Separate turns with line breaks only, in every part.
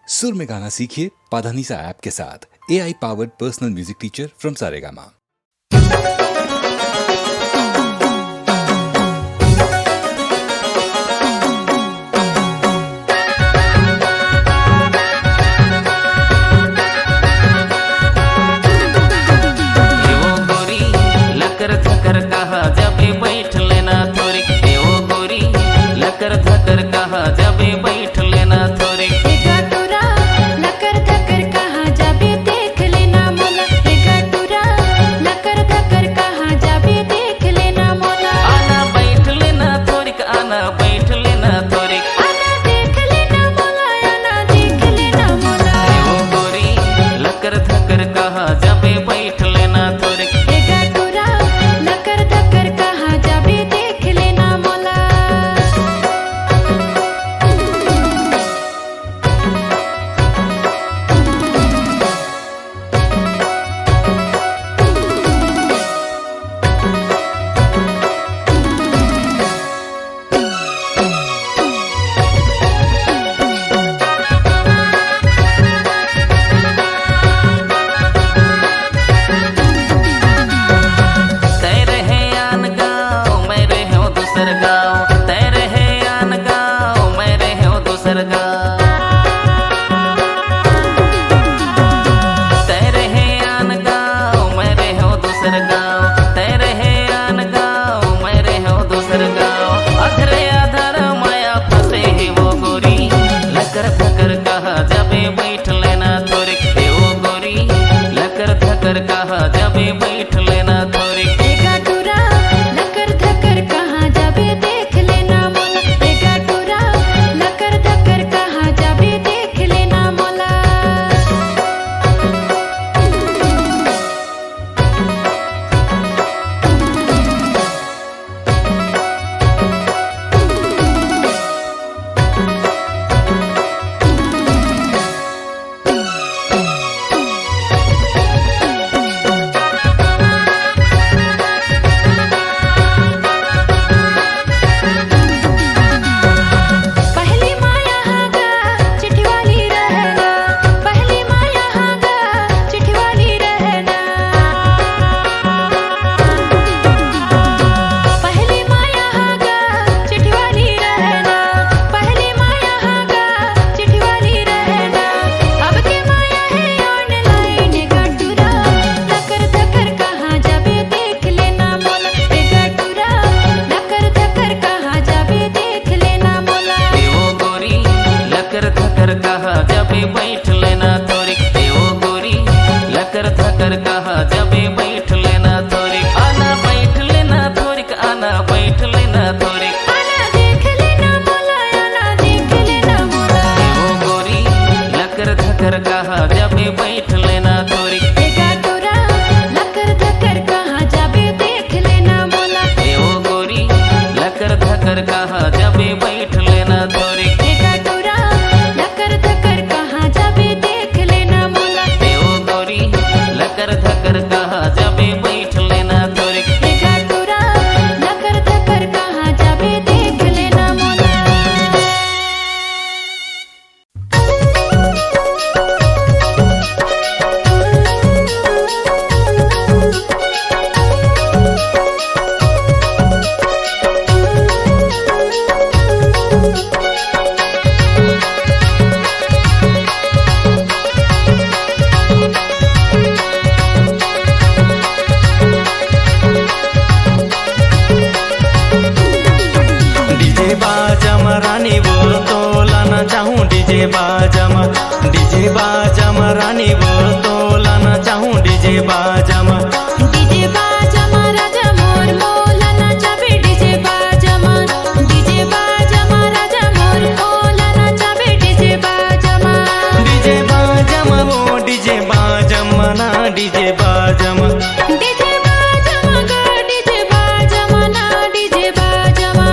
सुर में गाना सीखिए पाधानीसा ऐप के साथ। AI powered personal music teacher from Saregama.
थकर कहा जबे बैठ लेना थोड़ी, एवो गोरी लकर थकर कहा जबे बैठ लेना थोड़ी।
टूरा लकर थकर कहा जबे देख लेना मोला, टूरा लकर थकर कहा जबे देख लेना मोला।
आना बैठ लेना थोड़ी, आना बैठ लेना थोड़ी,
आना देख लेना मोला, आना देख लेना मोला।
एवो गोरी लकर थकर कहा जबे बैठ लेना थोड़ी। कहा जबे बैठ लेना थोड़ी,
टूरा लकर थकर कहा जबे देख लेना मोला, टूरा लकर थकर कहा जबे देख लेना मोला। कहा जबे बैठ लेना थोड़ी, एवो गोरी लकर थकर कहा जबे बैठ लेना थोड़ी। आना बैठ लेना थोड़ी, आना बैठ लेना थोड़ी, आना देख लेना मोला, आना देख लेना मोला।
एवो गोरी लकर थकर कहा जबे बैठ लेना थोड़ी,
टूरा लकर थकर कहा जबे देख लेना मोला।
एवो गोरी लकर थकर कहा जबे बैठ लेना थोड़ी,
टूरा लकर थकर कहा जबे देख लेना मोला।
एवो गोरी लकर थकर कहा जबे बैठ लेना थोड़ी।
टूरा लकर थकर कहा जबे देख लेना मोला।
रानी बोल तो लाना चाहूँ डीजे बाजमा, डीजे बाजमा रानी बोल तो लाना चाहूँ डीजे बाजमा।
डीजे बाजमा राजा मोर मोलाना चाबे डीजे बाजमा, डीजे बाजमा राजा मोर मोलाना चाबे डीजे बाजमा।
डीजे बाजमा वो डीजे बाजमा ना डीजे बाजमा,
डीजे बाजमा गा डीजे बाजमा ना डीजे बाजमा।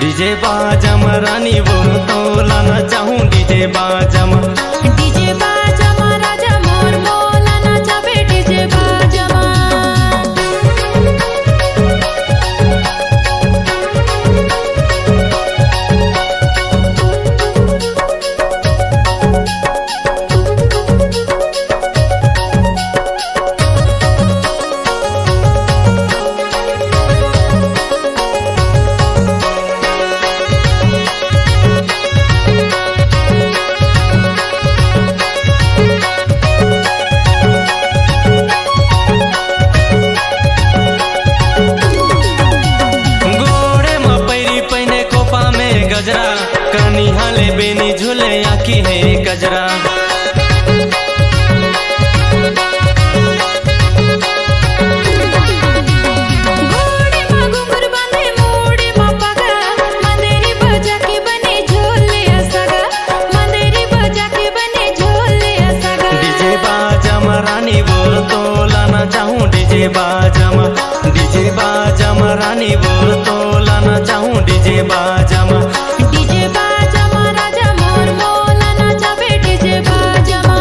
डीजे बाजमा रानी बोल तो लाना चाहूँ डीजे बाजमा।
डीजे बाजमा राजा मोर मोलाना चाबे डीजे बाजमा।
गजरा।
घोड़े माँ घुंघरू बांधे मोड़े माँ पगा, मंदेरी बजा के बने झोले असगा, मंदेरी बजा के बने झोले असगा।
डीजे बाजम रानी बोल तो लाना चाहूँ डीजे बाजम, डीजे बाजम रानी बोल तो लाना चाहूँ डीजे बाजम।
डीजे बाजमा राजा मोर मोला नाचाबे डीजे बाजमा।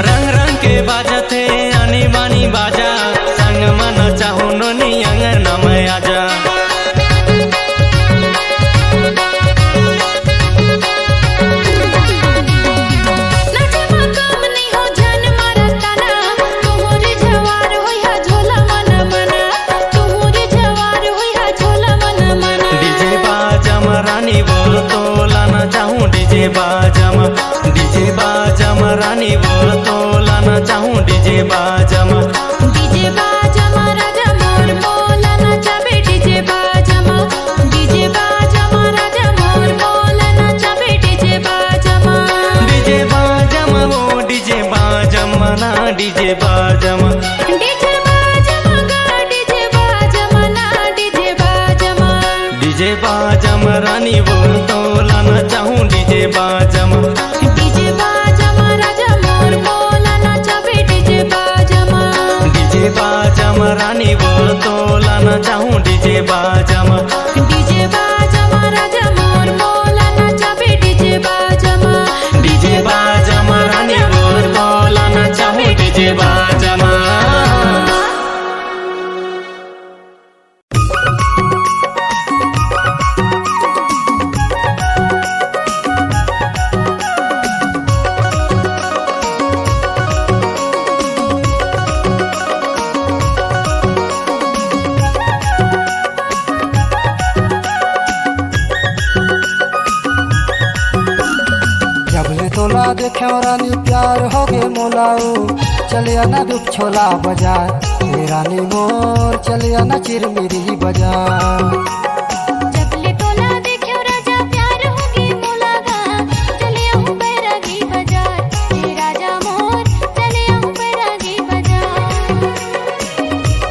रंग रंग के बाजते आनी बानी बाजा, संग मन चाहूँ नोनी अंगन में आजा।
नाचे माँ काम नहीं हो जान मारा ताना, तुहरे जवार होया झोला मन मना, तुहरे जवार होया झोला मन मना।
डीजे बाजम रानी बोल तो लाना चाहूँ डीजे बाजम, डीजे बाजम रानी बोल तो लाना चाहूँ डीजे बाजम।
डीजे बाजमा राजा मोर मोला नाचाबे डीजे बाजमा, डीजे बाजमा राजा मोर मोला नाचाबे डीजे बाजमा।
डीजे बाजम वो डीजे बाजम ना डीजे बाजम।
डीजे बाजमा गा डीजे बाजमा ना डीजे बाजमा।
डीजे बाजम रानी बोल तो लाना चाहूँ डीजे बाजम।
डीजे बाजमा राजा मोर मोला नाचाबे डीजे बाजमा।
डीजे बाजम रानी बोल तो लाना चाहूँ डीजे बाजम।
डीजे बाजमा राजा मोर मोला नाचाबे डीजे बाजमा।
डीजे बाजम रानी बोल तो लाना चाहूँ डीजे बाजम।
जबले तोला देखे रानी प्यार हो गे मोलाऊ, चलिया ना दुख छोला बाजार, हे रानी मोर चलिया ना चिरमिरी बाजार।
जबले तोला देख्यो राजा प्यार होगी मोलागा, चले आहूँ बैरागी बाजार, हे राजा मोर चले आहूँ बैरागी बाजार।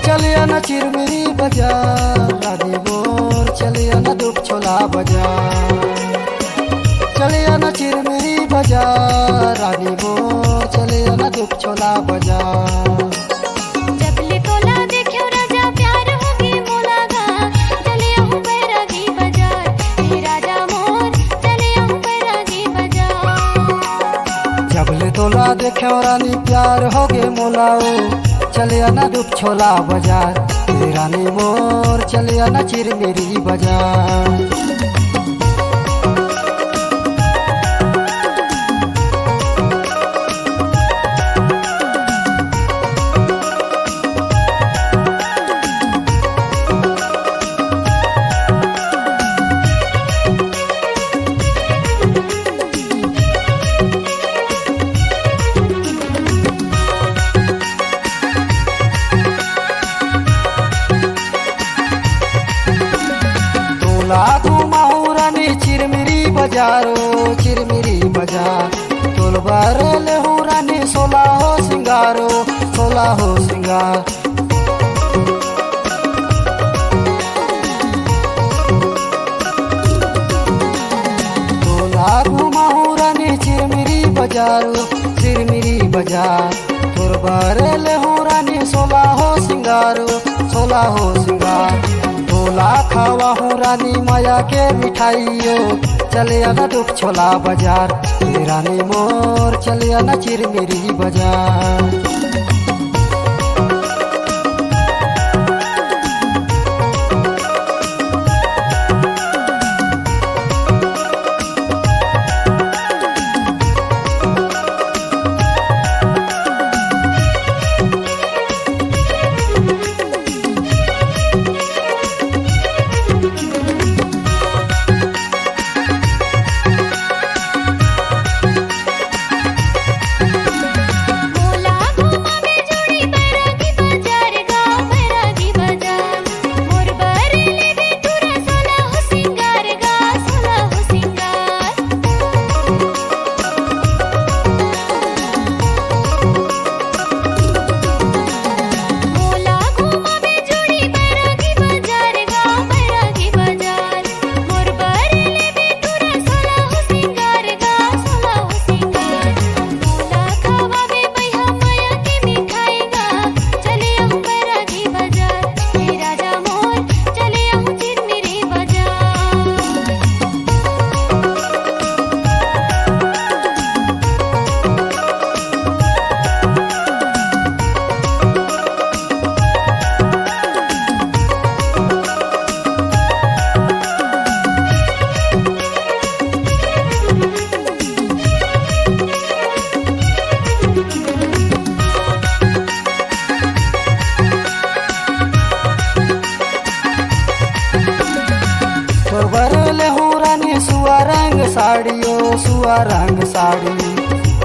चलिया ना चिरमिरी बाजार, रानी मोर चलिया ना दुख छोला बाजार। चलिया ना चिरमिरी बाजार, रानी मोर चलिया ना दुख छोला बाजार।
जबले तोला देख्यो राजा प्यार होगी मोलागा, चले आहूँ बैरागी बाजार, हे राजा मोर चले आहूँ बैरागी बाजार।
जबले तोला देखे रानी प्यार हो गे मोलाऊ, चलिया ना दुख छोला बाजार, हे रानी मोर चलिया ना चिरमिरी बाजार। तोला घुमाऊ रानी चिरमिरी बाजारो, चिरमिरी बाजार। तोल बारले हूँ रानी सोला हो सिंगारो, सोला हो सिंगार। तोला घुमाऊ रानी चिरमिरी बाजारो, चिरमिरी बाजार। तोर बारले हूँ रानी सोला हो सिंगारो, सोला हो सिंगार। तोला खावा हूँ रानी माया के मिठाइयो, चले आना दुख छोला बाजार, हे रानी मोर चले आना चिरमिरी बाजार। साड़ियो सुआ रंग साड़ी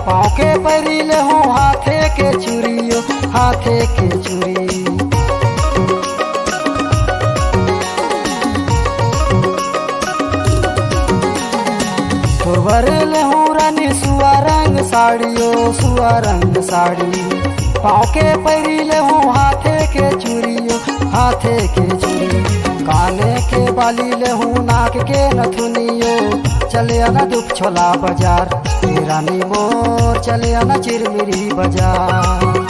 पाँव के परिले हूँ हाथे के चूड़ियो हाथे के चूड़ी भरेले हूँ रानी सुआ रंग साड़ियो सुआ रंग साड़ी पाँव के परिले हूँ हाथे के चूड़ियो हाथे के चूड़ी काने के बाली ले हूँ नाक के नथुनियो चले आना दुख छोला बाजार रानी मोर चले आना चिरमिरी बाजार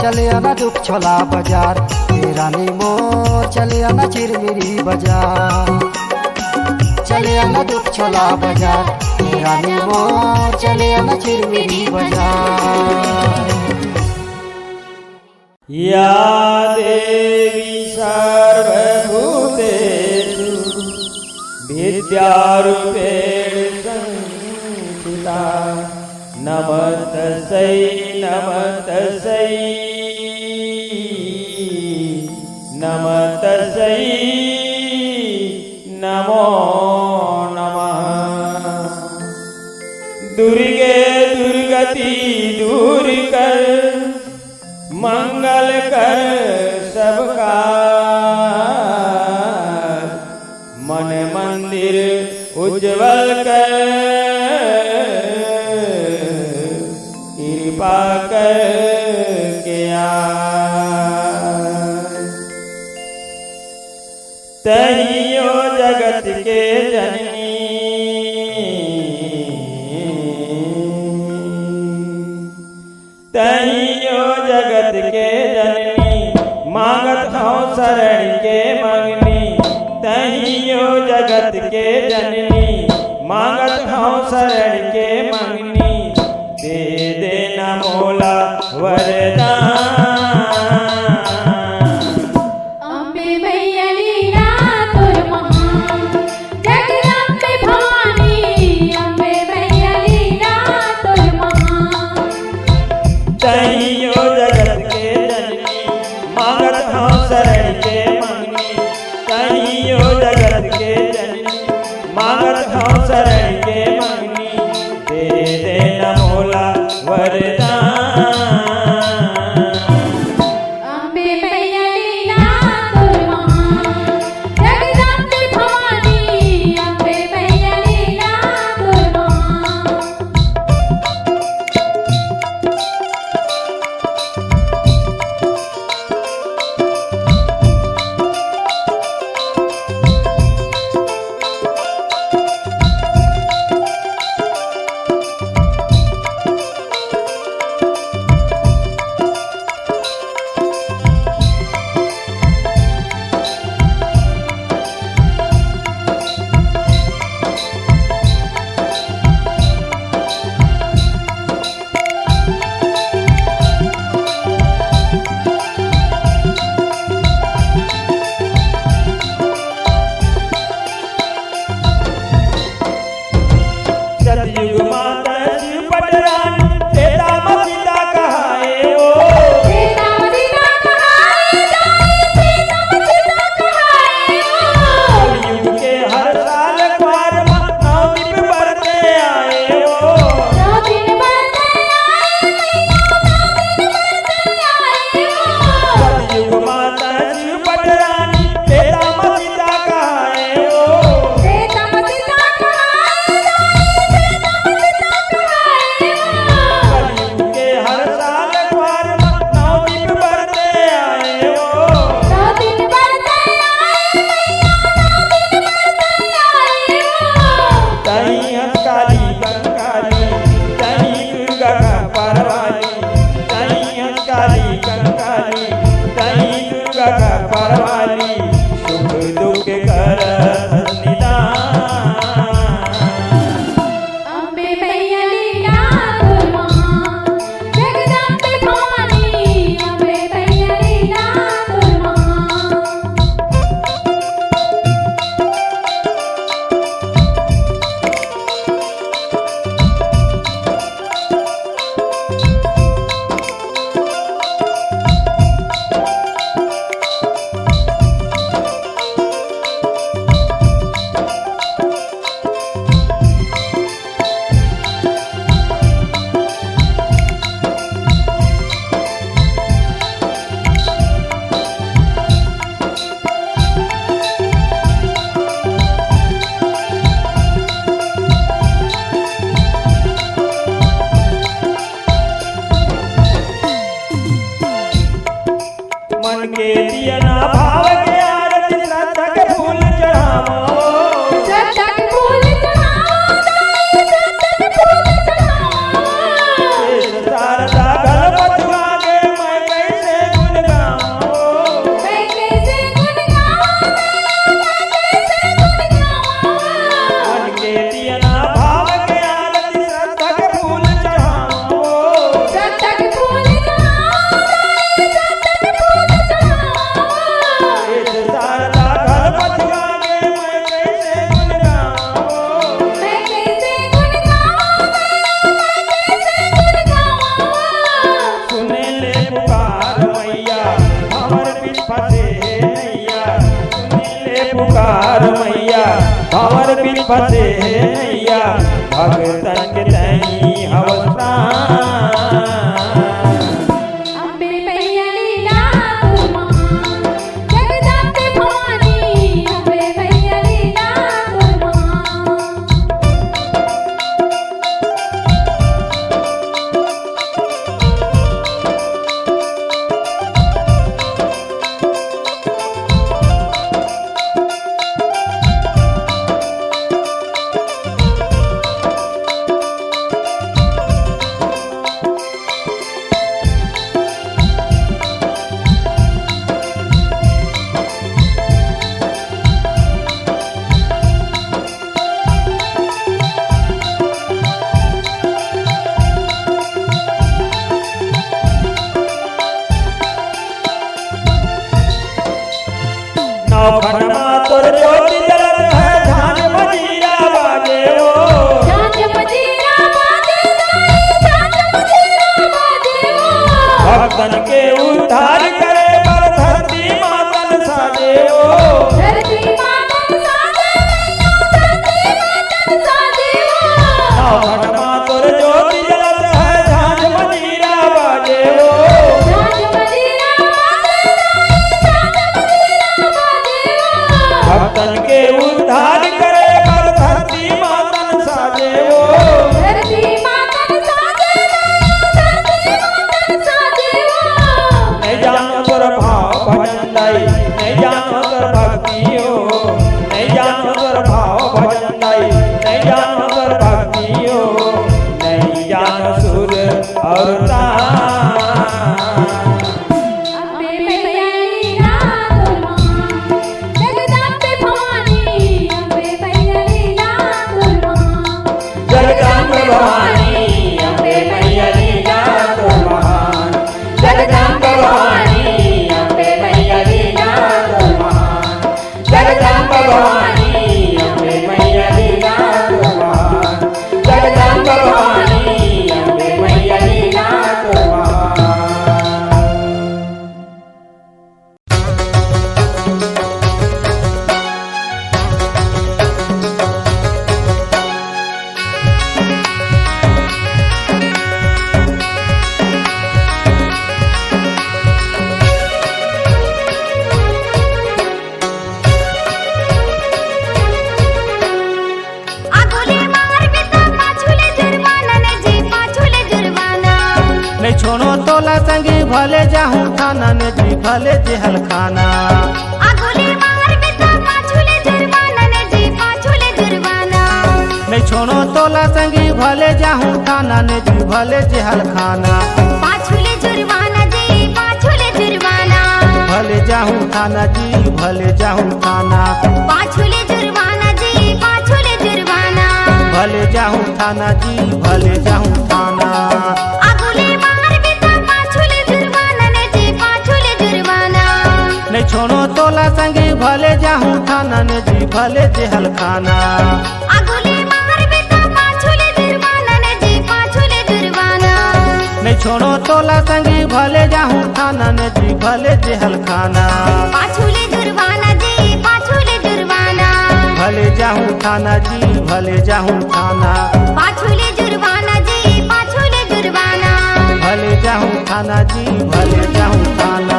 चले आना दुख छोला बाजार रानी मोर चले आना चिरमिरी बाजार चले आना दुख छोला बाजार रानी मोर चले आना चिरमिरी बाजार।
या देवी सर्वभूतेषु विद्यारूपेण संस्थिता नमस्तस्यै नमस्तस्यै नमस्तस्यै नमो नमः। दुर्गे दुर्गति दूर कर मंगल कर सबका मन मंदिर उज्जवल कर कृपा कर के तहियो जगत के जननी तहियो जगत के जननी मांगत हूँ शरण के मंगनी तहियो जगत के जननी मांगत हूँ शरण के मंगनी दे देना मोला वरदान। तहियो जगत के जननी मांगत हूँ शरण के मंगनी तहियो जगत के जननी मांगत हूँ शरण के मंगनी दे देना मोला वरदान। फसे नैया भगतन के तई हवस प्राण।
अम्बे मैया लीला तुमा जगदम्बे भवानी अम्बे मैया लीला तुमा।
नौखनमा तोर ज्योति जलत है झांझ मजीरा बाजे हो।
झांझ मजीरा बाजे झांझ मजीरा बाजे
भक्तन के उद्धार करे पर धरती मातन साजे हो।
धरती मातन साजे धरती मातन साजे
नौखनमा तोर ज्योति जलत है झांझ मजीरा बाजे हो।
झांझ मजीरा बाजे
भक्तन के उद्धार करे पर धरती मातन साजे हो।
धरती मातन साजे धरती मातन साजे
नहीं जानो तोर भाव भजन लाई नहीं जानो तोर भक्ति हो। नहीं जानो तोर भाव भजन लाई नहीं जानो तोर भक्ति हो। नहीं जानो सुर और तान।
अम्बे मैया लीला तुमा जगदम्बे भवानी अम्बे मैया लीला तुमा।
जगदम्बे भवानी अम्बे मैया लीला तो महान। जगदम्बे भवानी अम्बे मैया लीला तो महान। जगदम्बे भवानी अम्बे मैया लीला तो महान। जगदम्बे भवानी अम्बे मैया लीला तो महान।
आगोले मार बेटा पाछुले जुर्माना ने जी पाछुले जुर्माना।
नहीं छोड़ो तोला संगी भले जाहूँ थाना ने जी भले जेहल खाना।
आगोले मार बेटा पाछुले जुर्माना ने जी पाछुले जुर्माना।
नहीं छोड़ो तोला संगी भले जाहूँ थाना ने जी भले जेहल खाना।
पाछुले जुर्माना जी पाछुले जुर्माना।
भले जाहूँ थाना जी भले जाहूँ थाना।
पाछुले जुर्माना जी पाछुले जुर्माना।
भले जाहूँ थाना जी भले जाहूँ थाना।
आगोले मार बेटा पाछुले जुर्माना ने जी पाछुले जुर्माना।
नहीं छोड़ो तोला संगी भले जाहूँ थाना ने जी भले जेहल खाना।
आगोले मार बेटा पाछुले जुर्माना ने जी पाछुले जुर्माना।
नहीं छोड़ो तोला संगी भले जाहूँ थाना ने जी भले जेहल खाना।
पाछुले जुर्माना जी पाछुले जुर्माना।
भले जाहूँ थाना जी भले जाहूँ थाना।
पाछुले जुर्माना जी पाछुले जुर्माना।
भले जाहूँ थाना जी भले जाहूँ थाना।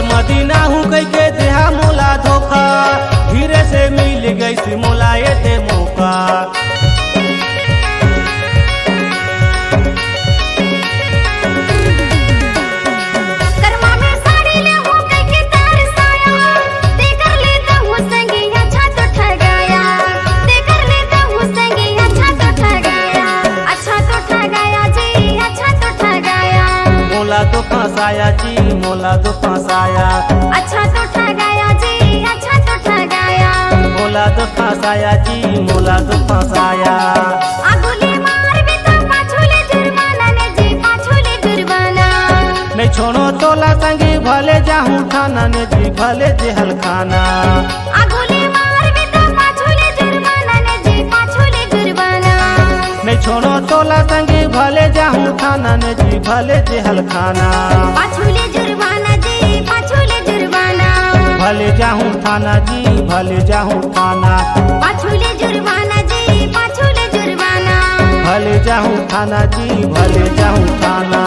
मदीना हूँ कह के देहा मोला धोखा। धीरे से मिल गई सी मोला ये दे मौका।
कर्मा में साड़ी ले हो कह के तरसाया। ते कर लेता हूँ संगी अच्छा तो ठगाया। ते कर लेता हूँ संगी अच्छा तो ठगाया। अच्छा तो ठगाया जी अच्छा तो ठगाया।
मोला तो फंसाया जी मोला तो फंसाया।
अच्छा तो ठगाया जी अच्छा तो ठगाया।
मोला तो फसाया जी मोला तू फसाया।
आगुले मार भी तो पाछुले जुर्माना ने जी पाछुले जुर्माना।
नहीं छोड़ो तोला संगी भले जाहूँ थाना ने जी भले जेहल खाना।
आगुले मार भी तो पाछुले जुर्माना ने जी पाछुले जुर्माना।
नहीं छोड़ो तोला संगी भले जाहूँ थाना ने जी भले जेहल खाना।
पाछुले जुर्माना जी पाछुले जुर्माना।
भले जाहूँ थाना जी भले जाहूँ थाना।
पाछुले जुर्माना जी पाछुले जुर्माना।
भले जाहूँ थाना जी भले जाहूँ थाना।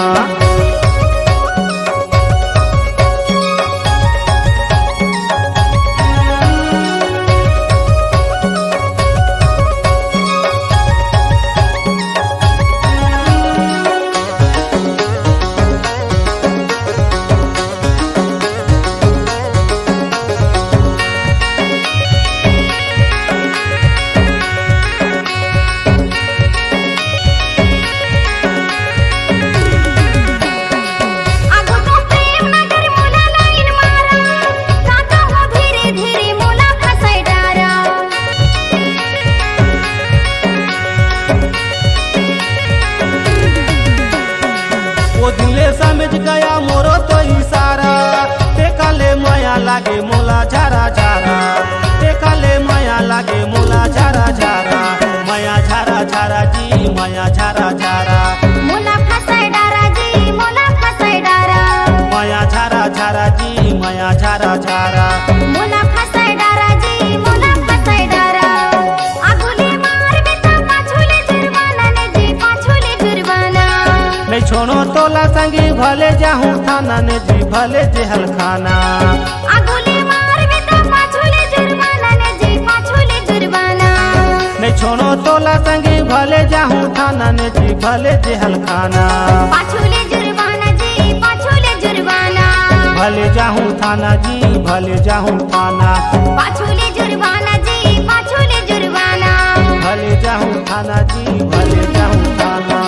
समझ गया मोरो तो इशारा देखा ले माया लागे मोला झारा झारा। देखा ले माया लागे मोला झारा झारा। माया झारा झारा जी माया झारा झारा।
मोला फसाय डारा जी मोला फसाय डारा।
माया झारा झारा जी माया झारा झारा।
मोला फसाय डारा जी मोला फसाय डारा। आगुले मार भी तो पाछुले जुर्माना ने जी पाछुले जुर्माना।
नहीं छोड़ो तोला संगी भले जाहूँ थाना ने जी भले जेहल खाना।
आगुले मार भी तो पाछुले जुर्माना ने जी पाछुले जुर्माना।
नहीं छोड़ो तोला संगी भले जाहूँ थाना ने जी भले जेहल खाना।
पाछुले जुर्माना जी पाछुले जुर्माना।
भले जाहूँ थाना जी भले जाहूँ थाना।
पाछुले जुर्माना जी पाछुले जुर्माना।
भले जाहूँ थाना जी भले जाहूँ थाना।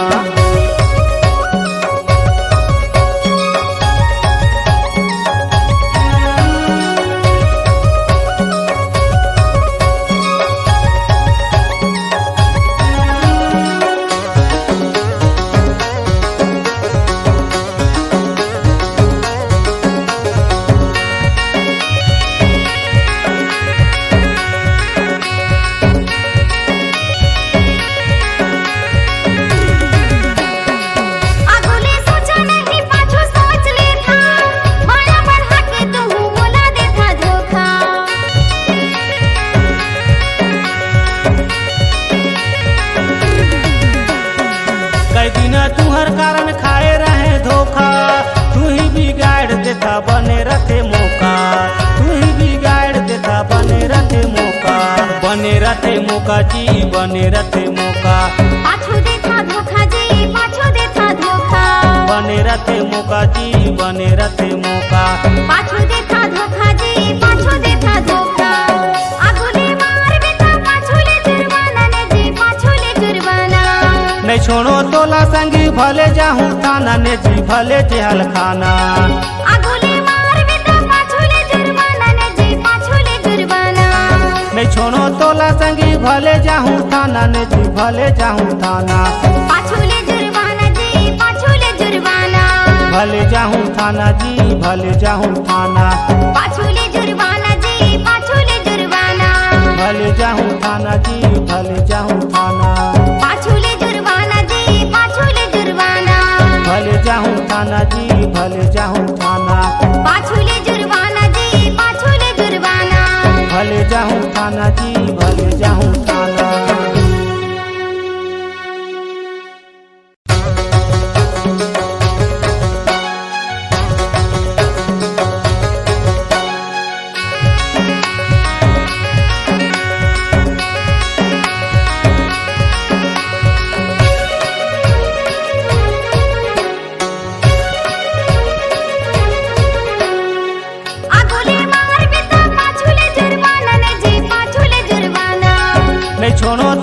तुहर कारण खाए रहे धोखा। तू ही बिगाड़ देता बने रखे मौका। तू ही बिगाड़ देता बने रखे मौका। बने रखे मौका जी बने रखे मौका।
पाछू देता धोखा जी पाछू देता धोखा।
बने रखे मौका जी बने रखे मौका।
पाछू देता धोखा जी पाछू देता धोखा। आगुले मार भी तो पाछुले जुर्माना ने जी पाछुले जुर्माना।
नहीं छोड़ो तोला संगी भले जाहूँ थाना ने जी भले जेहल खाना।
आगुले मार भी तो पाछुले जुर्माना ने जी पाछुले जुर्माना।
नहीं छोड़ो तोला संगी भले जाहूँ थाना ने जी भले जाहूँ थाना।
पाछुले जुर्माना जी पाछुले जुर्माना।
भले जाहूँ थाना जी भले जाहूँ थाना।
पाछुले जुर्माना जी पाछुले जुर्माना।
भले जाहूँ थाना जी भले जाहूँ थाना।
पाछुले जुर्माना जी पाछुले जुर्माना।
भले जाहूँ थाना जी भले जाहूँ थाना।
पाछुले जुर्माना जी पाछुले जुर्माना।
भले जाहूँ थाना जी भले जाहूँ थाना।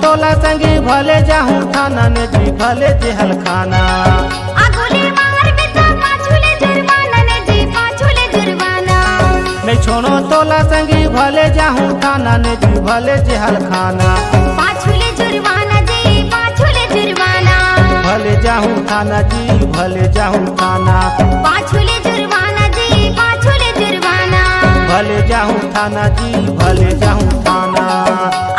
तोला संगी भले जाहूँ थाना ने जी भले जेहल खाना।
आगुले मार भी तो पाछुले जुर्माना ने जी पाछुले जुर्माना।
नहीं छोड़ो तोला संगी भले जाहूँ थाना ने जी भले जेहल खाना।
पाछुले जुर्माना जी पाछुले जुर्माना
भले जाहूँ थाना जी भले जाहूँ थाना।
पाछुले जुर्माना जी पाछुले जुर्माना
भले जाहूँ थाना जी भले जाहूँ थाना।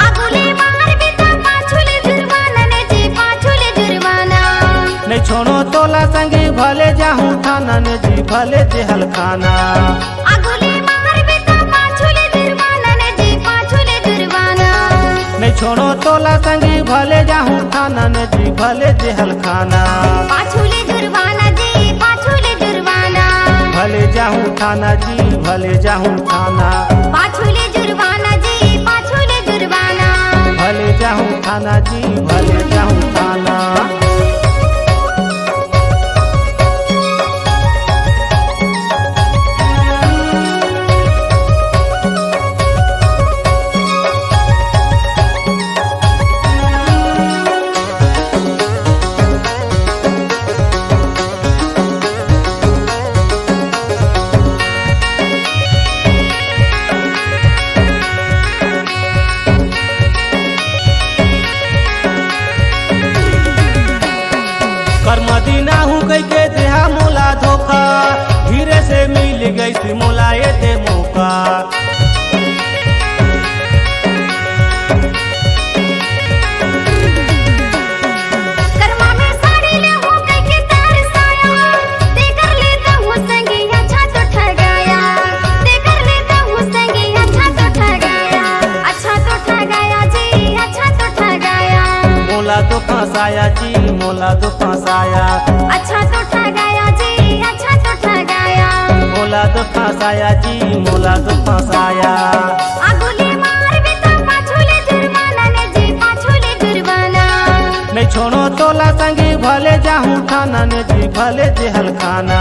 अगुले मार बिता पाछुले जुर्माना ने जी पाछुले जुर्माना
नहीं छोड़ो तोला संगे भले जाहूँ थाना ने जी भले जेहल खाना।
अगुले मार बिता पाछुले जुर्माना ने जी पाछुले जुर्माना
नहीं छोड़ो तोला संगे भले जाहूँ थाना ने जी भले जेहल खाना।
पाछुले जुर्माना जी पाछुले जुर्माना
भले जाहूँ थाना जी भले जाहूँ थाना।
पाछुले जुर्माना जी पाछुले जुर्माना
भले जाहूँ थाना जी भले जाहूँ थाना। मदीना हूँ कह के देहा मोला धोखा, धीरे से मिल गई सी मोला ये दे मौका।
कर्मा में साड़ी ले हूँ कह के तरसाया, ते कर लेता हूँ संगी अच्छा तो ठगाया, ते कर लेता हूँ संगी अच्छा तो ठगाया, अच्छा तो ठगाया जी अच्छा तो ठगाया।
मोला तो फंसाया जी मोला तो फंसाया।
अच्छा तो ठगाया जी अच्छा तो ठगाया।
मोला तो फंसाया जी मोला तो फंसाया।
अगुले मार बिता पाछुले जुर्माना ने जी पाछुले जुर्माना
नहीं छोड़ो तोला संगी भले जाहूँ थाना ने जी भले जेहल खाना।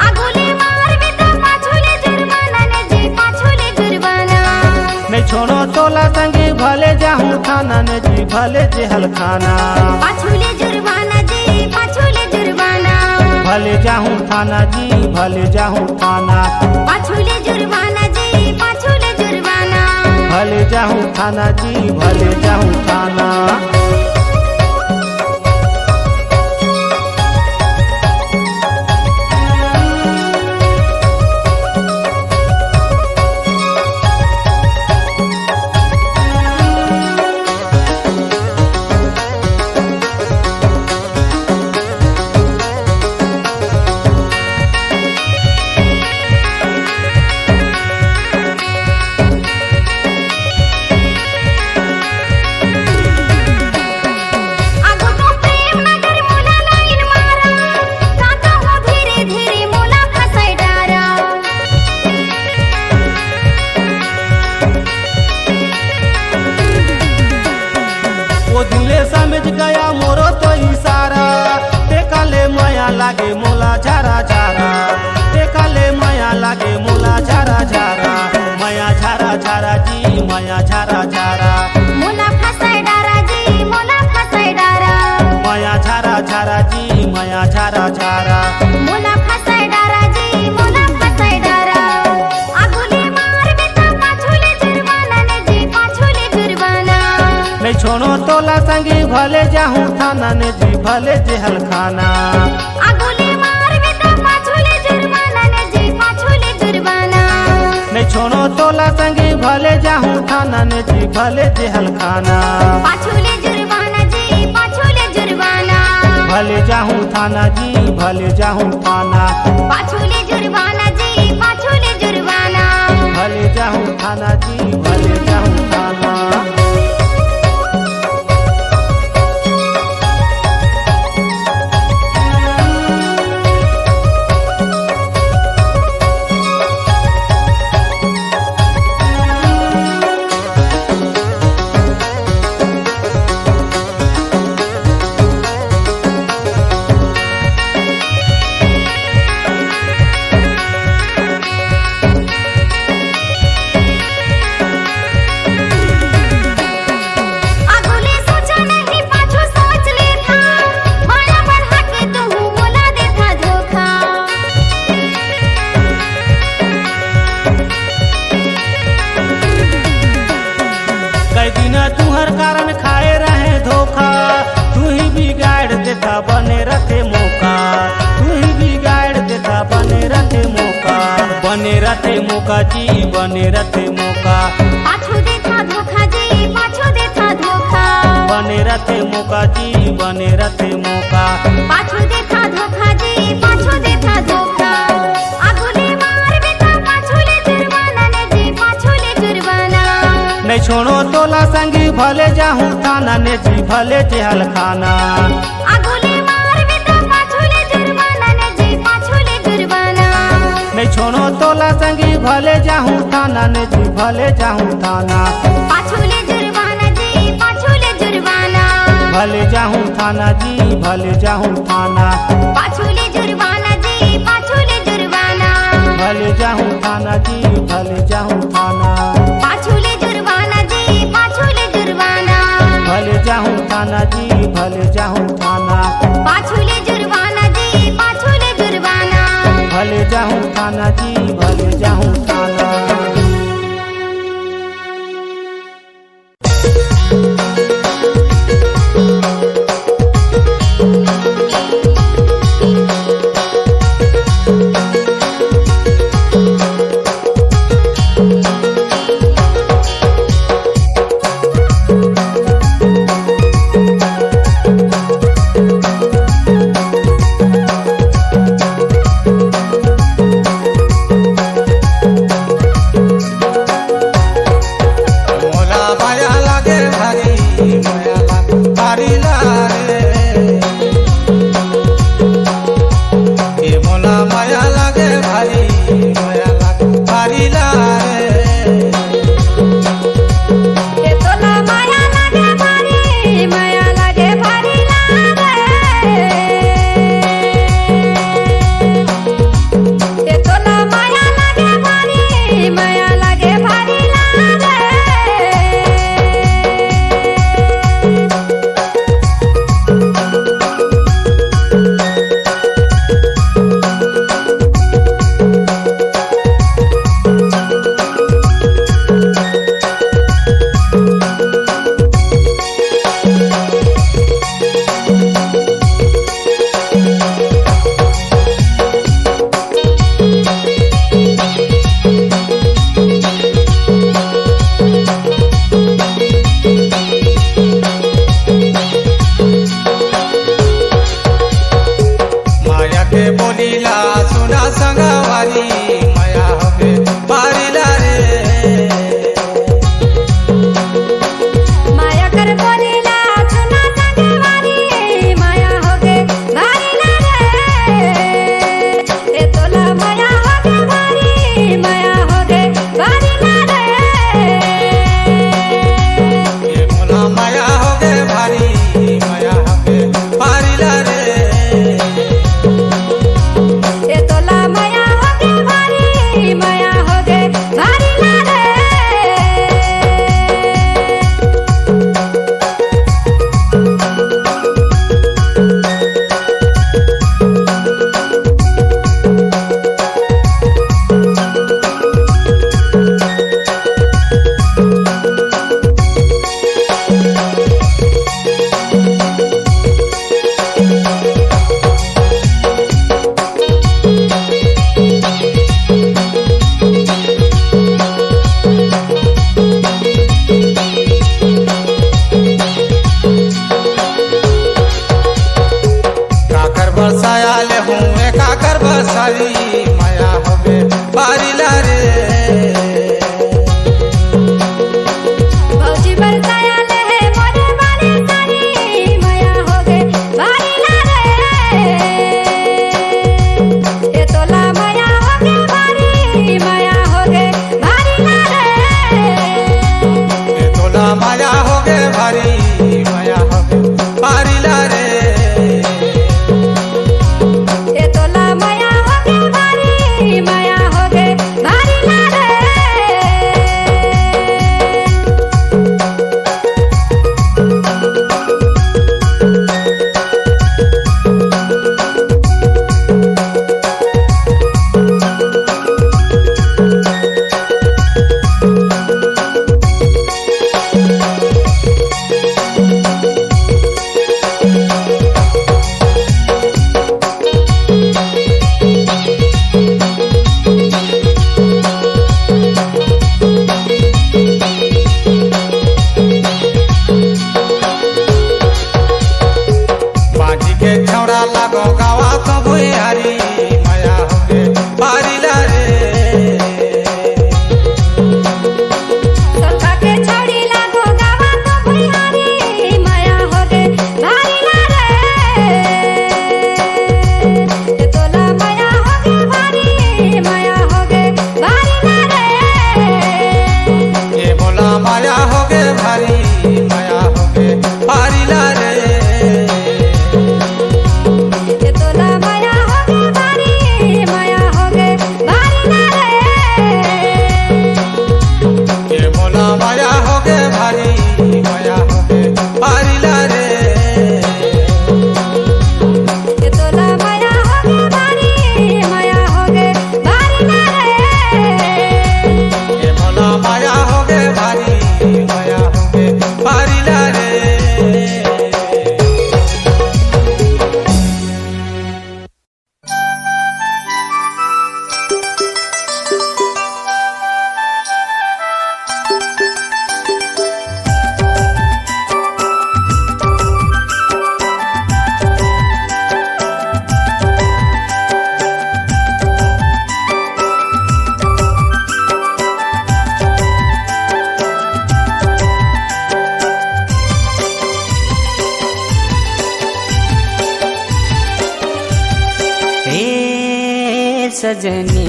अगुले मार बिता पाछुले जुर्माना ने जी पाछुले जुर्माना
नहीं छोड़ो तोला संगी भले जाहूँ थाना ने जी भले जेहल खाना।
पाछुले जुर्माना जी पाछुले जुर्माना
भले जाहूँ थाना जी भले जाहूँ थाना।
पाछुले जुर्माना जी पाछुले जुर्माना
भले जाहूँ थाना जी भले जाहूँ थाना। समझ गया मोरो तो इशारा, देखा ले माया लागे मोला झारा झारा, देखा ले माया लागे मोला झारा झारा। माया झारा झारा जी माया झारा झारा।
मोला फसाय डारा जी मोला फसाय डारा।
माया झारा झारा जी माया झारा झारा।
मोला फसाय डारा जी मोला फसाय डारा। अगुले मार बिता पाछुले जुर्माना ने जी पाछुले जुर्माना
नहीं छोड़ो तोला संगी भले जाहूँ थाना ने जी भले जेहल खाना।
अगुले मार बिता पाछुले जुर्माना ने जी पाछुले जुर्माना
नहीं छोड़ो तोला संगी भले जाहूँ थाना ने जी भले जेहल खाना।
पाछुले जुर्माना जी पाछुले जुर्माना
भले जाहूँ थाना जी भले जाहूँ थाना।
पाछुले जुर्माना जी पाछुले जुर्माना
भले जाहूँ थाना जी भले जाहूँ थाना। रथे मौका जी बने रथे मौका
पाछू देता धोखा जी पाछू देता धोखा
बने रथे मौका जी बने रथे मौका
पाछू देता धोखा जी पाछू देता धोखा आगुले मार बेटा पाछूले जुर्माना ने जी पाछूले जुर्माना
नहीं छोड़ो तोला संगी भले जाहूँ थाना ने जी भले जेहल खाना
आगुले मार बेटा पाछूले जुर्माना ने जी पाछूले जुर्माना
नहीं छोड़ो तोला संगी भले जाहूँ थाना ने जी भले जाहूँ थाना
पाछूले जुर्माना जी पाछूले जुर्माना
भले जाहूँ थाना जी भले जाहूँ थाना
पाछूले जुर्माना जी पाछूले जुर्माना
भले जाहूँ थाना जी भले जाहूँ थाना
पाछूले जुर्माना जी पाछूले जुर्माना
भले जाहूँ थाना जी भले जाहूँ थाना
पाछूले जुर्माना जी पाछूले जुर्माना
भले जाहूँ थाना जी भले जाहूँ थाना।
माया हो गे भारी
भुयारी माया होगे भारी लारे
सोखा के छोड़ी लागो गावा तो भुयारी माया होगे भारी लारे ते तोला माया होगे भारी माया होगे भारी लारे
ये बोला माया होगे भारी माया होगे भारी लारे
ते तोला माया होगे भारी माया होगे भारी लारे
ये बोला माया होगे भारी माया होगे भारी लारे
ते तोला माया होगे भारी माया होगे भारी लारे
ये बोला माया होगे भारी माया होगे भारी लारे
हे सजनी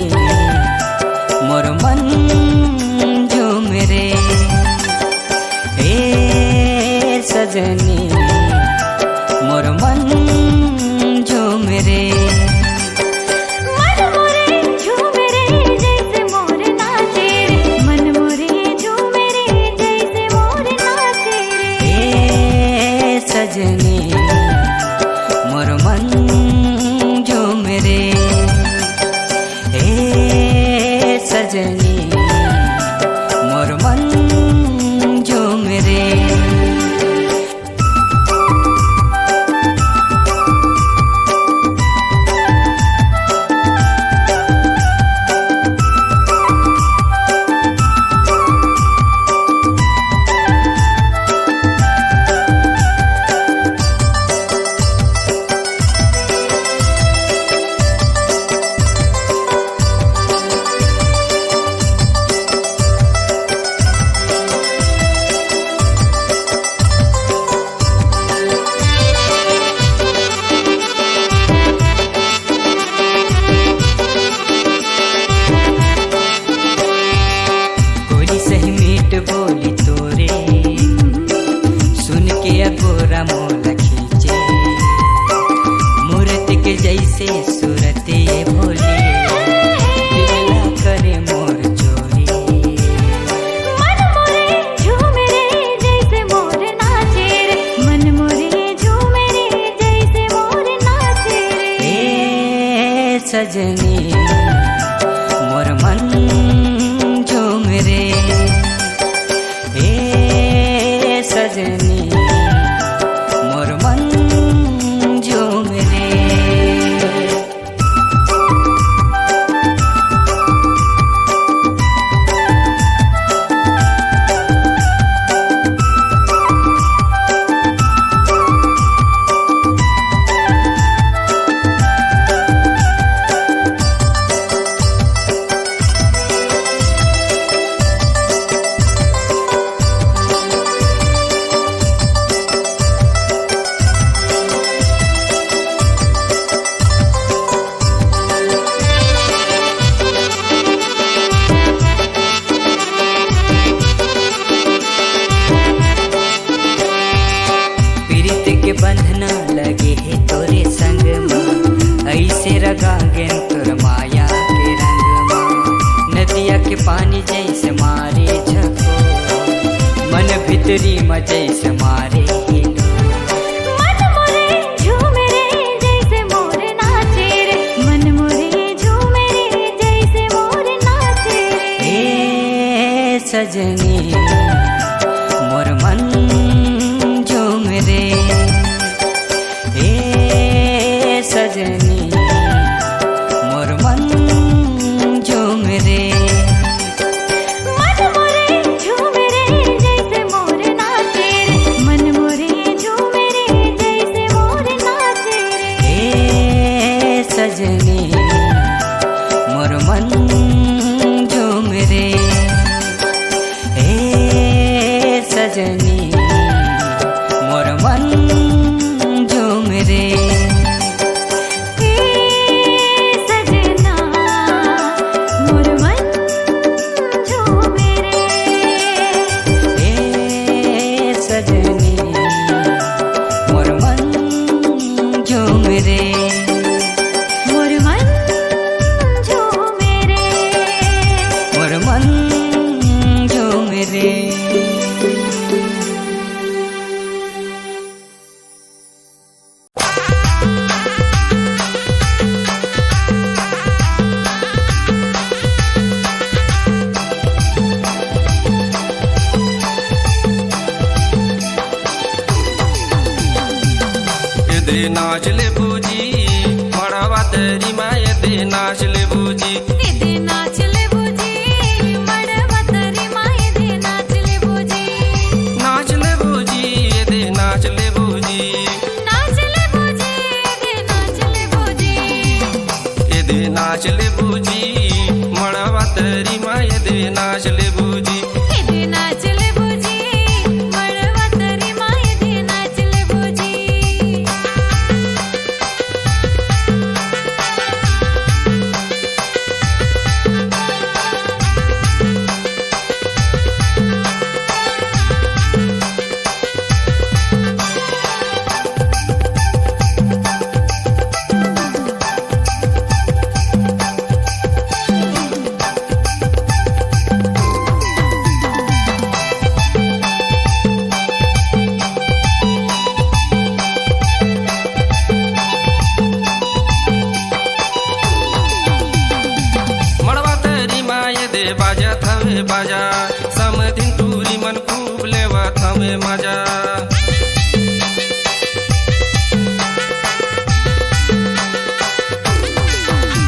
मोर मन झूम रे हे सजनी मोर मन झूम रे
मन मोरे झूम रे जैसे मोर नाचे रे मन मोरे झूम रे जैसे मोर नाचे रे
हे सजनी मोर मन झूम रे हे सजनी मोर मन झूम रे गोरी सही मीठ बोली तोरे सुन के अगोरा मोल खींचे मूर्ति के जैसे सूरत ये भोली दिला करे मोर चोरी
मन मोरे झूम रे जैसे मोर नाचे रे मन मोरे झूम रे जैसे मोर नाचे रे
हे सजनी मोर मन झूम रे हे सजनी मोर मन झूम रे पीरित के बंधना लगे है तोरे संग में ऐसे रगांगे तोर माया के रंग में नदिया के पानी जैसे मारे झको मन भीतरी में जैसे मारे हिलो
मन मोरे झूम रे जैसे मोर नाचे रे मन मोरे झूम रे जैसे मोर नाचे रे
हे सजनी मोर मन झूम रे हे सजनी मोर मन झूम रे
मन मोरे झूम रे जैसे मोर नाचे रे मन मोरे झूम रे जैसे मोर नाचे रे
सजनी मोर मन झूम रे ए सजनी मोर मन झूम रे
सजना मोर मन झूम रे
ए सजनी मोर मन झूम रे
मोर मन झूम रे
मोर मन झूम रे
दे नाच ले बूजी मड़वा तेरी माए दे नाच ले बूजी
दे नाच ले बूजी मड़वा तेरी माए दे नाच ले बूजी
नाच ले बूजी दे नाच ले बूजी
नाच ले बूजी दे नाच ले बूजी
दे नाच ले बूजी मड़वा तेरी माए दे नाच ले बूजी
दे नाच ले बूजी मड़वा तेरी माए दे नाच ले बूजी
मड़वा तेरी माए दे बाजा थवे बाजा समथिन टूरी मन खूब लेवा थवे मजा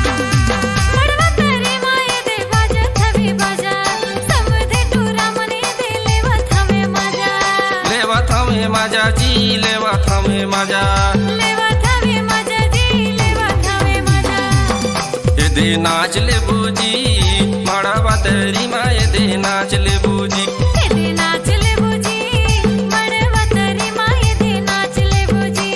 मड़वा तेरी माए दे बाजा थवे बाजा समधे टूरा मने दे लेवा थवे मजा
लेवा थवे मजा जी लेवा थवे मजा
लेवा थवे मजा जी लेवा थवे मजा
दे नाच ले बूजी मड़वा तेरी माए दे नाच ले बूजी
दे नाच ले बूजी मड़वा तेरी माए दे नाच ले बूजी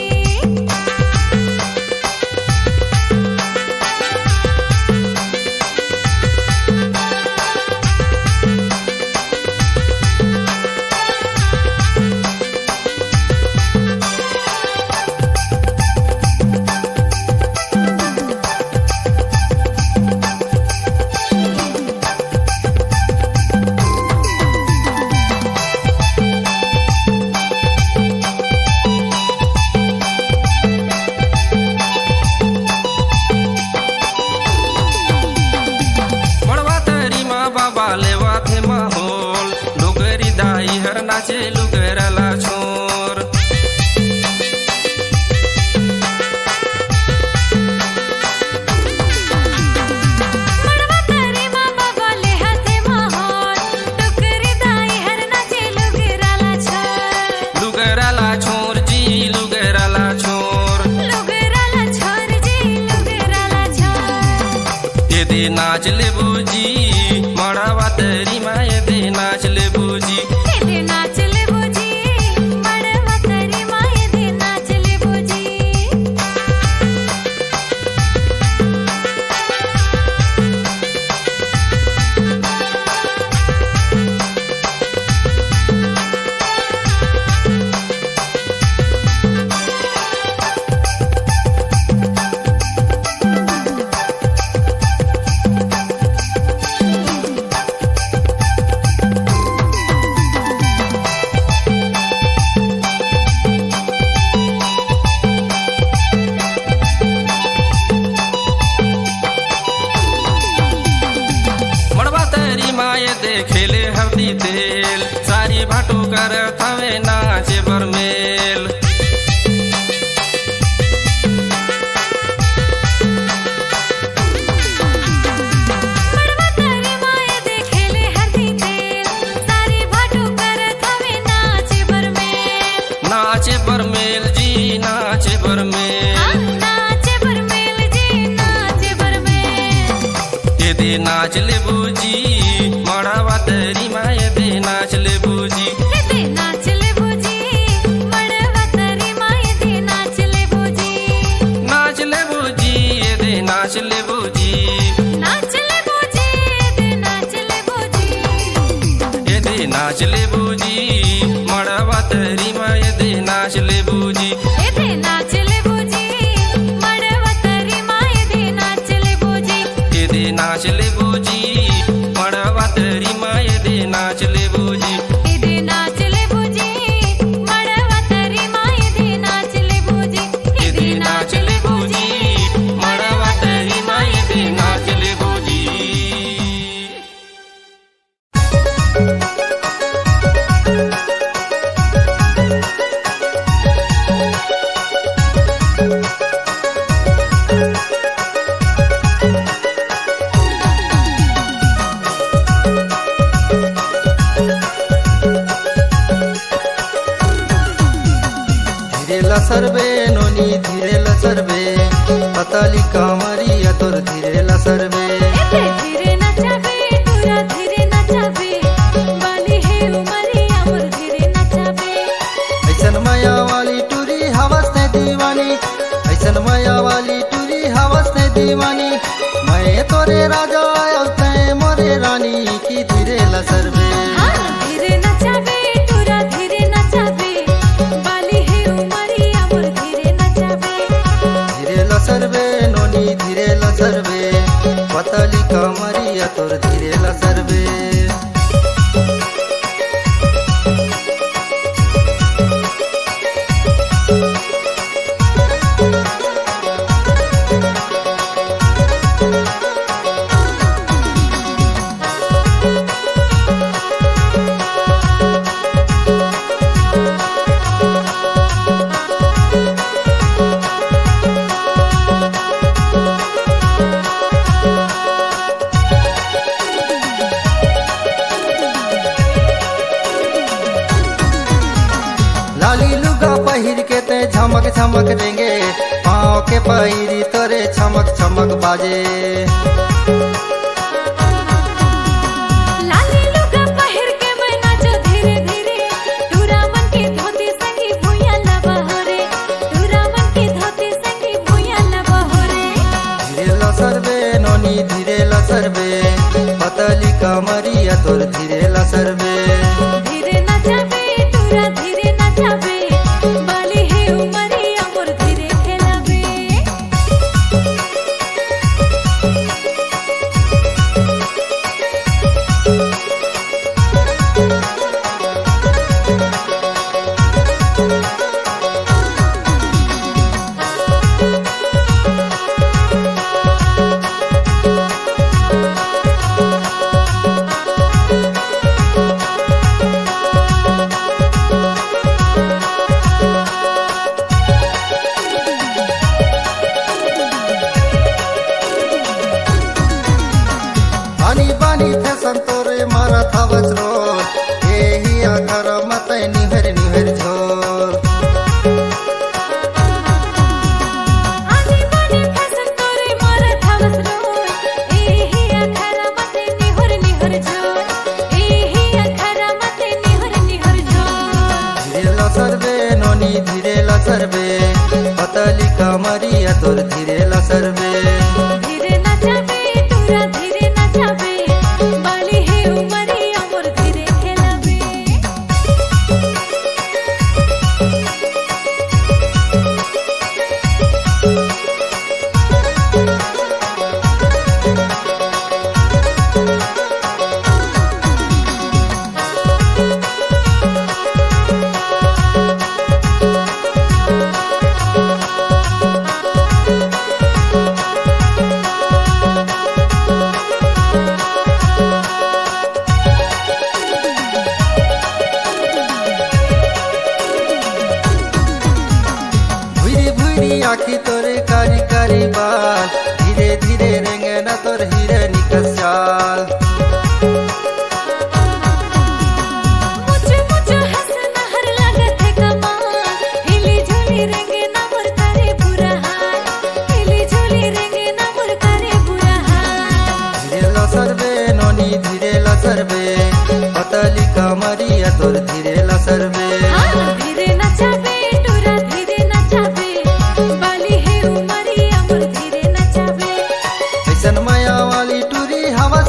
मड़वा तेरी माँ बाबा लेवा थे माहौल डोगरी दाई हर नाचे लुगरला छोर
मड़वा तेरी माँ बाबा ले हाथे माहौल टुकरी दाई हर नाचे लुगराला छोर
लुगरला छोर जी लुगरला छोर
लुगराला छोर जी लुगराला छोर
दे नाच ले बूजी मड़वा तेरी माए दे नाच ले बूजी
दे नाच ले बूजी मड़वा तेरी माए दे नाच ले बूजी
मड़वा तेरी माए दे खेले हल्दी तेल सारी भाटू कर थवे नाचे बरमेल
मड़वा तेरी माए दे खेले हरदी तेल सारी भाटू कर थवे नाचे बरमेल
नाचे बरमेल जी नाचे बरमेल
नाचे बरमेल जी
दे नाच ले बूजी मड़वा तरी माय दे नाच ले बूजी
दे नाच ले बूजी मड़वा तरी माय दे नाच ले बूजी
नाच ले बूजी दे नाच ले बूजी
नाच ले बूजी दे नाच ले बूजी
दे नाच ले बूजी मड़वा तरी माय दे नाच ले बूजी
दे नाच ले बूजी मड़वा तरी माय दे नाच ले बूजी
दे नाच ले बूजी मड़वा तरी माय दे नाच ले बूजी
दे नाच ले बूजी मड़वा तरी माय दे नाच ले बूजी
दे नाच ले बूजी मड़वा तरी माय दे नाच ले बूजी
धीरे लसरबे नोनी धीरे लसरबे पतली कमरिया तोर धीरे लसरबे
धीरे नचाबे तोरा धीरे नचाबे बाली है उमरिया मोर धीरे नचाबे
ऐसन माया वाली टूरी हवस ने दीवानी ऐसन माया वाली टूरी हवस ने दीवानी मैं तोरे राजा तय मोरे रानी की धीरे लसरबे
धीरे नचाबे तोरा धीरे नचाबे बाली है उमरिया मोर धीरे नचाबे
धीरे लसरबे नोनी धीरे लसरबे पतली कमरिया तोर धीरे लसरबे लाली लुगा पहिर के ते झमक झमक देंगे पाँव के पहिरी तोरे चमक चमक बाजे
लाली लुगा पहिर के मैं नाचो धीरे धीरे टूरा मन के धोती संगी भुइया लबा हो रे टूरा मन के धोती संगी भुइया लबा हो रे
धीरे लसरबे नोनी धीरे लसरबे पतली कमरिया तोर धीरे लसरबे
धीरे नचाबे तोरा धीरे नचाबे बाली है उमरिया मोर धीरे खेलाबे
बानी बानी फैशन तोरे मारा था बचरो यही आकर मत निहर निहर झोर
आनी बानी फैशन तोरे मारा थावस रोय एही अखरा मते निहर निहर जो एही अखरा मते निहर निहर जो
धीरे लसरबे नोनी धीरे लसरबे पतली कमरिया तोर धीरे लसरबे
धीरे नचाबे तोरा धीरे नचाबे बाली है उमरिया मोर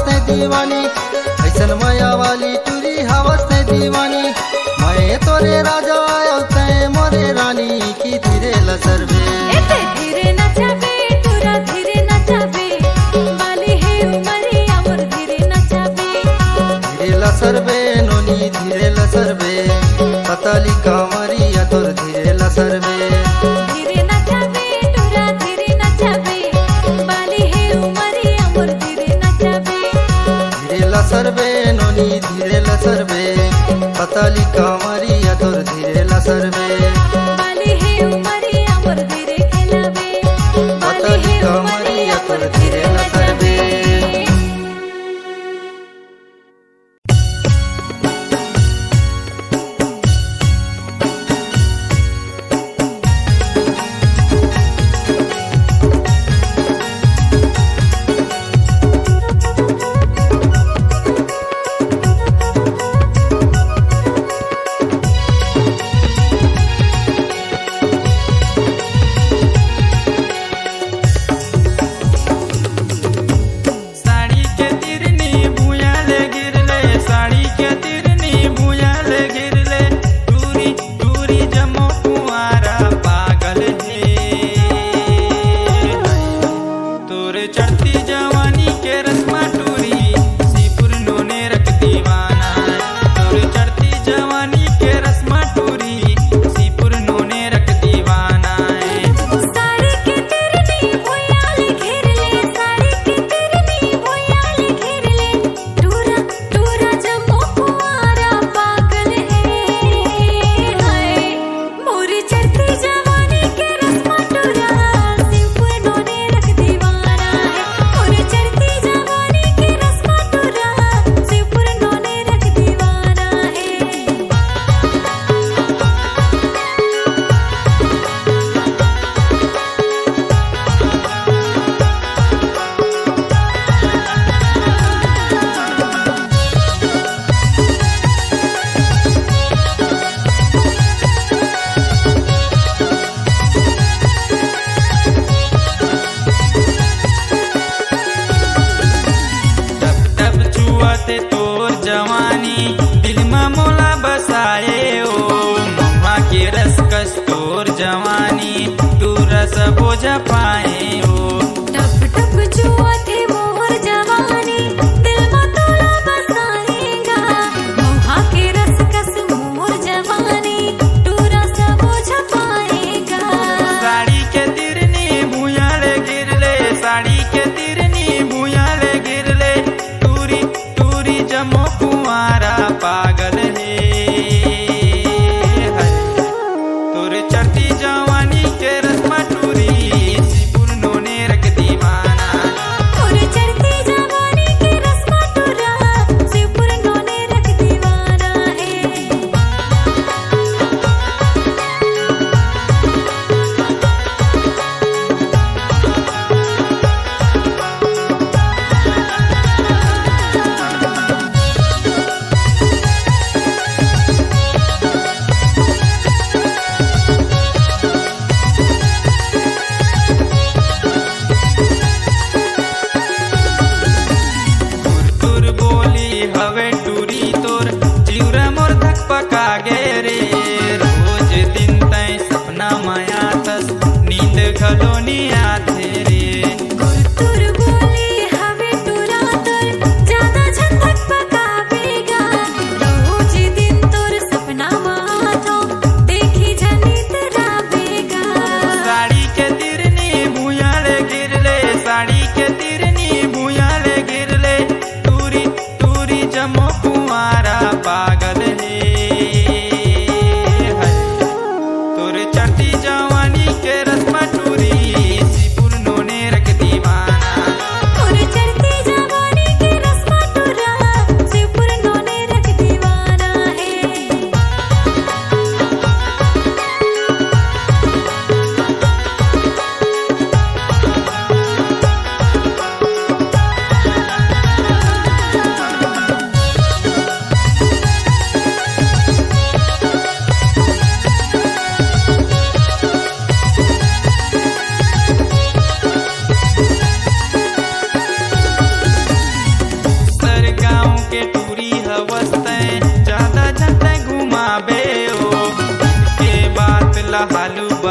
ने दीवानी ऐसन माया वाली टूरी हवस ने दीवानी मैं तोरे राजा आयो तय मोरे रानी की धीरे लसरबे
एते धीरे नचाबे तोरा धीरे नचाबे बाली है उमरिया मोर धीरे नचाबे
धीरे लसरबे नोनी धीरे लसरबे पताली कामरिया तोर धीरे लसरबे
धीरे नचाबे तोरा धीरे नचाबे बाली है उमरिया मोर धीरे नचाबे
धीरे लसरबे नोनी धीरे लसरबे पताली कामरिया तोर धीरे लसरबे
बाली है उमरिया मोर धीरे खेलाबे
पताली कामरिया तोर धीरे लसरबे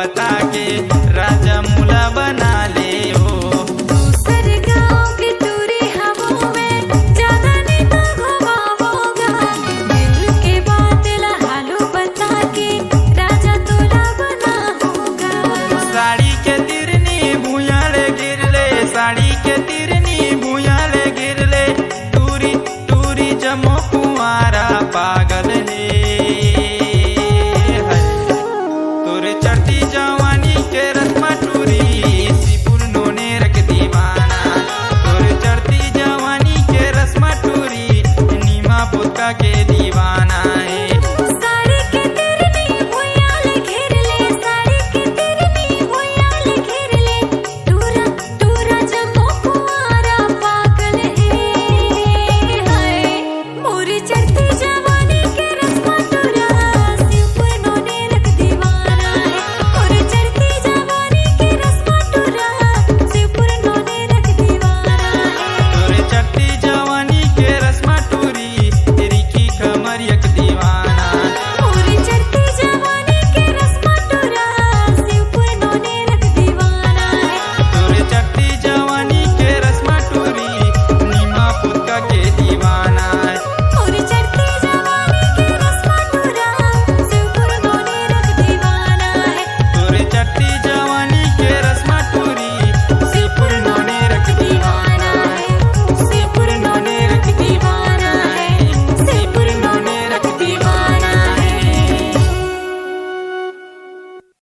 बता के राजा मुला बना